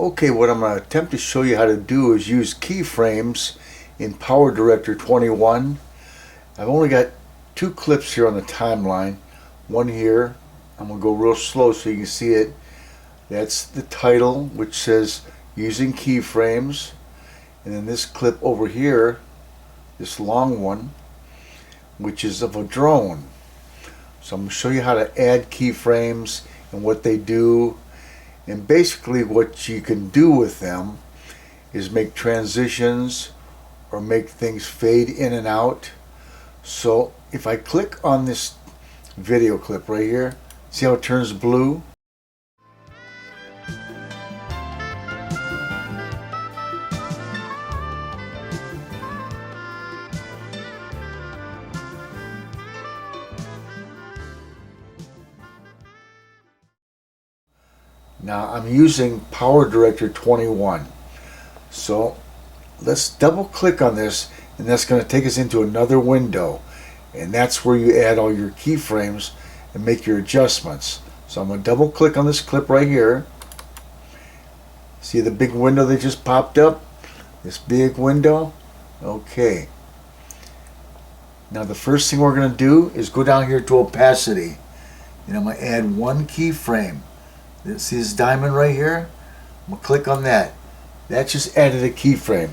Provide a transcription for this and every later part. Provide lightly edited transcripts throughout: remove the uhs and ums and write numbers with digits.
Okay, what I'm going to attempt to show you how to do is use keyframes in PowerDirector 21. I've only got two clips here on the timeline. One here, I'm going to go real slow so you can see it. That's the title, which says using keyframes. And then this clip over here, this long one, which is of a drone. So I'm going to show you how to add keyframes and what they do. And basically what you can do with them is make transitions or make things fade in and out. So if I click on this video clip right here, see how it turns blue? Now I'm using PowerDirector 21. So let's double click on this, and that's going to take us into another window. And that's where you add all your keyframes and make your adjustments. So I'm going to double click on this clip right here. See the big window that just popped up? This big window? Okay. Now the first thing we're going to do is go down here to opacity. And I'm going to add one keyframe. See this diamond right here? I'm going to click on that. That just added a keyframe.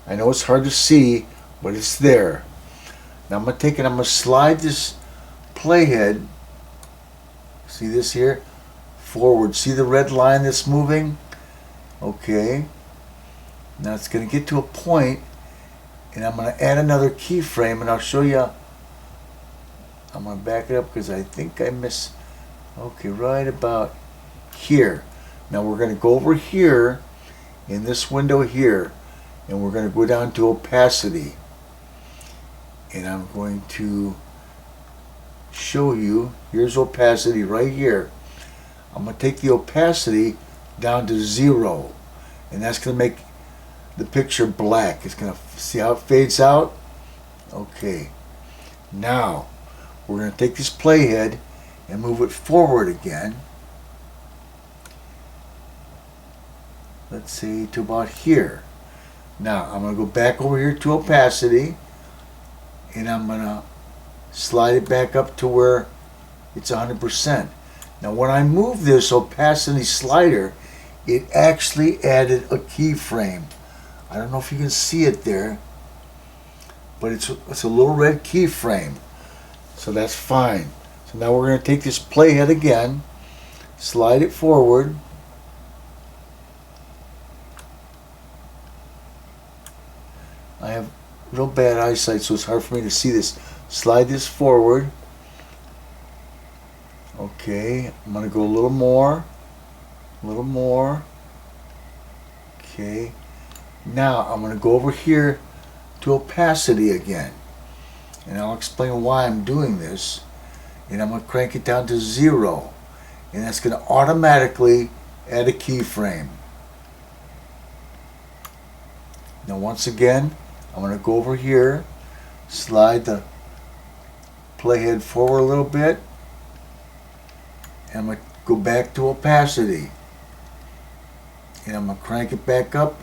I know it's hard to see, but it's there. Now I'm going to take it, I'm going to slide this playhead, see this here, forward. See the red line that's moving? Okay. Now it's going to get to a point, and I'm going to add another keyframe, and I'll show you. I'm going to back it up because I think I missed. Okay, right about here. Now we're going to go over here in this window here, and we're going to go down to opacity, and I'm going to show you. Here's opacity right here. I'm going to take the opacity down to 0, and that's going to make the picture black. It's going to see how it fades out. Okay, now we're going to take this playhead and move it forward again. Let's see, to about here. Now I'm going to go back over here to opacity, and I'm going to slide it back up to where it's 100%. Now when I move this opacity slider, it actually added a keyframe. I don't know if you can see it there, but it's a little red keyframe. So that's fine. So now we're going to take this playhead again, slide it forward. I have real bad eyesight, so it's hard for me to see this. Slide this forward. Okay, I'm going to go a little more. A little more. Okay. Now I'm going to go over here to opacity again. And I'll explain why I'm doing this. And I'm going to crank it down to 0. And that's going to automatically add a keyframe. Now once again, I'm going to go over here, slide the playhead forward a little bit, and I'm going to go back to opacity. And I'm going to crank it back up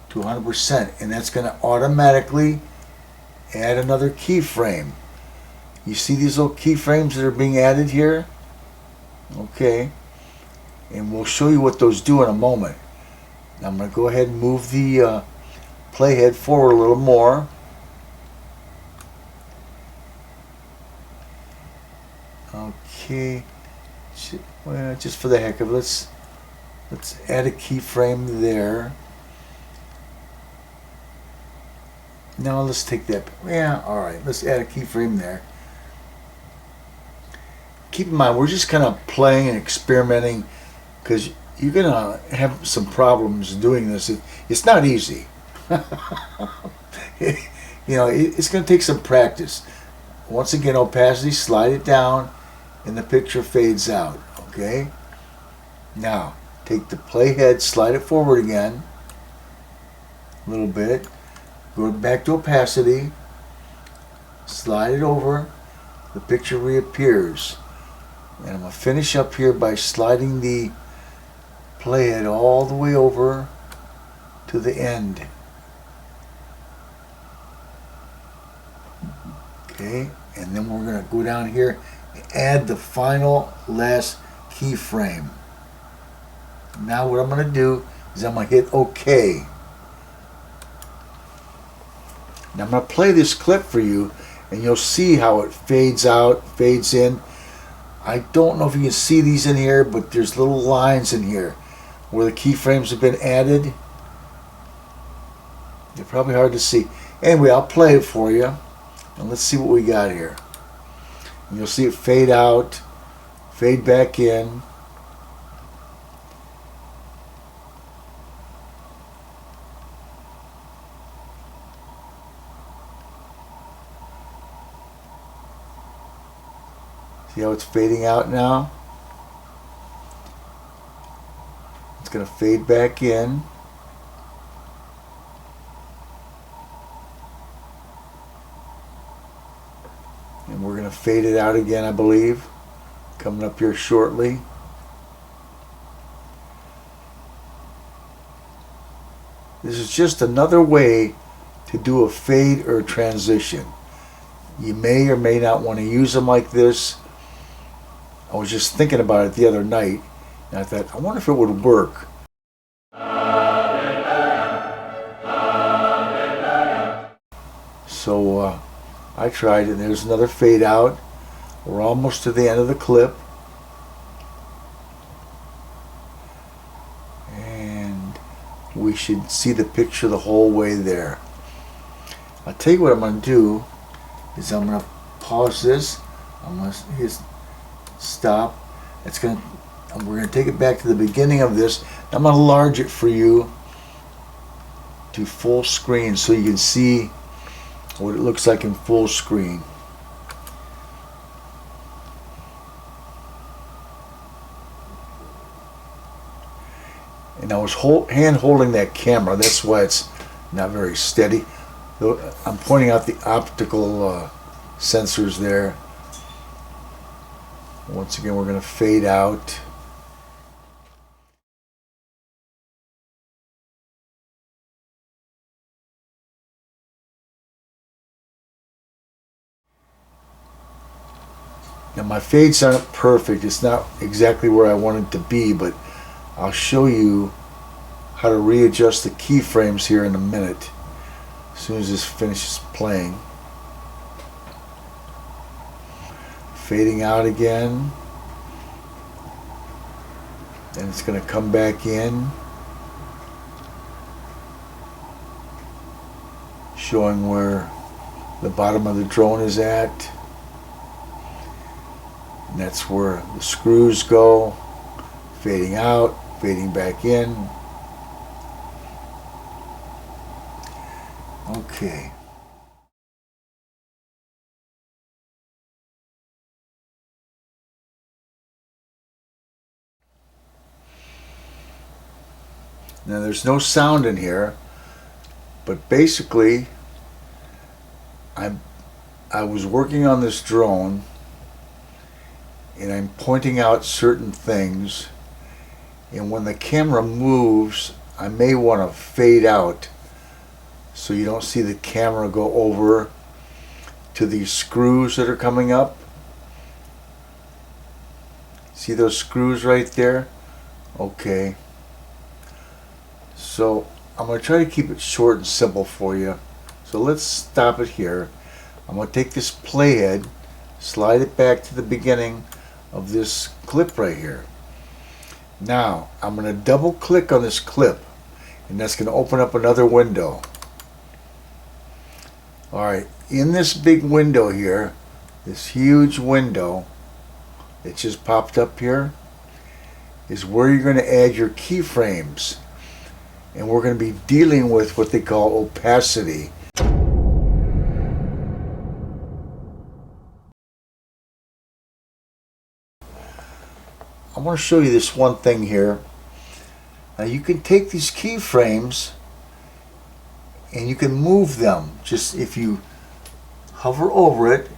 to 100%, and that's going to automatically add another keyframe. You see these little keyframes that are being added here? Okay. And we'll show you what those do in a moment. Now I'm going to go ahead and move the playhead forward a little more. Okay, well, just for the heck of it, let's add a keyframe there. Now let's take that. Yeah, all right. Let's add a keyframe there. Keep in mind, we're just kind of playing and experimenting because you're gonna have some problems doing this. It's not easy. You know, it's going to take some practice. Once again, opacity, slide it down, and the picture fades out. Okay? Now, take the playhead, slide it forward again, a little bit, go back to opacity, slide it over, the picture reappears. And I'm going to finish up here by sliding the play it all the way over to the end. Okay, and then we're going to go down here and add the final last keyframe. Now what I'm going to do is I'm going to hit OK. Now I'm going to play this clip for you, and you'll see how it fades out, fades in. I don't know if you can see these in here, but there's little lines in here where the keyframes have been added. They're probably hard to see. Anyway, I'll play it for you, and let's see what we got here. And you'll see it fade out, fade back in. See how it's fading out now? It's going to fade back in. And we're going to fade it out again, I believe, coming up here shortly. This is just another way to do a fade or a transition. You may or may not want to use them like this. I was just thinking about it the other night, and I thought, I wonder if it would work. So I tried, and there's another fade out. We're almost to the end of the clip. And we should see the picture the whole way there. I'll tell you what I'm going to do is I'm going to pause this. I'm going to hit stop. We're going to take it back to the beginning of this. I'm going to enlarge it for you to full screen so you can see what it looks like in full screen. And I was hand holding that camera. That's why it's not very steady. I'm pointing out the optical sensors there. Once again, we're going to fade out. Now my fades aren't perfect. It's not exactly where I want it to be, but I'll show you how to readjust the keyframes here in a minute as soon as this finishes playing. Fading out again, and it's going to come back in, showing where the bottom of the drone is at, and that's where the screws go. Fading out, fading back in. Okay. Now there's no sound in here, but basically I was working on this drone and I'm pointing out certain things, and when the camera moves I may want to fade out so you don't see the camera go over to these screws that are coming up. See those screws right there? Okay. So I'm going to try to keep it short and simple for you. So let's stop it here. I'm going to take this playhead, slide it back to the beginning of this clip right here. Now I'm going to double click on this clip, and that's going to open up another window. Alright, in this big window here, this huge window that just popped up here, is where you're going to add your keyframes. And we're going to be dealing with what they call opacity. I want to show you this one thing here. Now you can take these keyframes and you can move them. Just if you hover over it,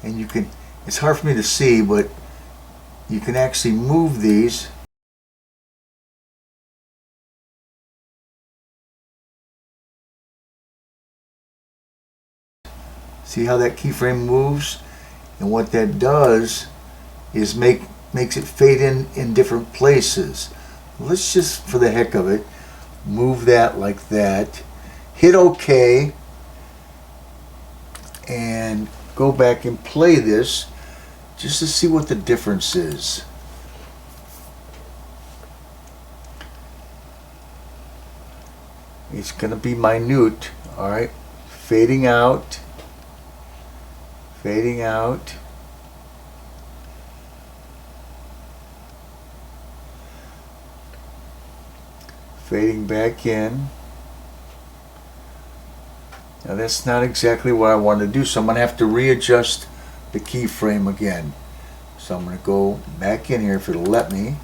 and you can, it's hard for me to see, but you can actually move these. See how that keyframe moves? And what that does is makes it fade in different places. Let's just, for the heck of it, move that like that. Hit OK. And go back and play this just to see what the difference is. It's going to be minute. Alright. Fading out. Fading out. Fading back in. Now that's not exactly what I want to do, so I'm going to have to readjust the keyframe again. So I'm going to go back in here if it'll let me.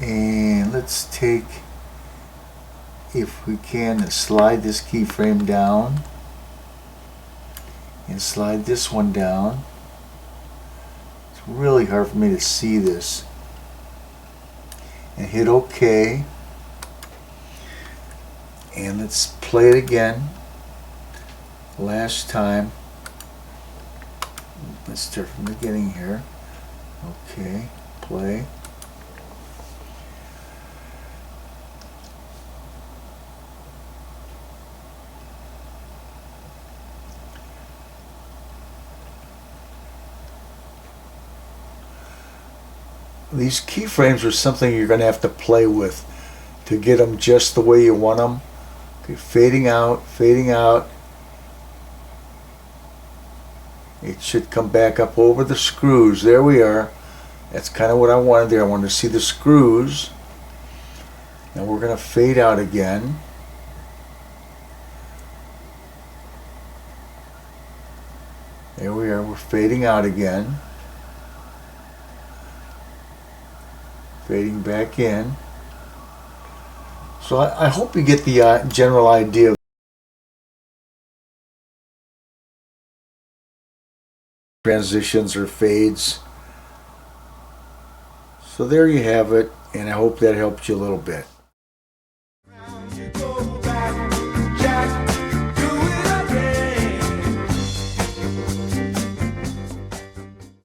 And let's take, if we can, and slide this keyframe down. And slide this one down. It's really hard for me to see this. And hit OK. And let's play it again. Last time. Let's start from the beginning here. Okay, play. These keyframes are something you're going to have to play with to get them just the way you want them. Okay, fading out, fading out. It should come back up over the screws. There we are. That's kind of what I wanted there. I wanted to see the screws. And we're going to fade out again. There we are. We're fading out again. Fading back in. So I hope you get the general idea of transitions or fades. So there you have it, and I hope that helped you a little bit.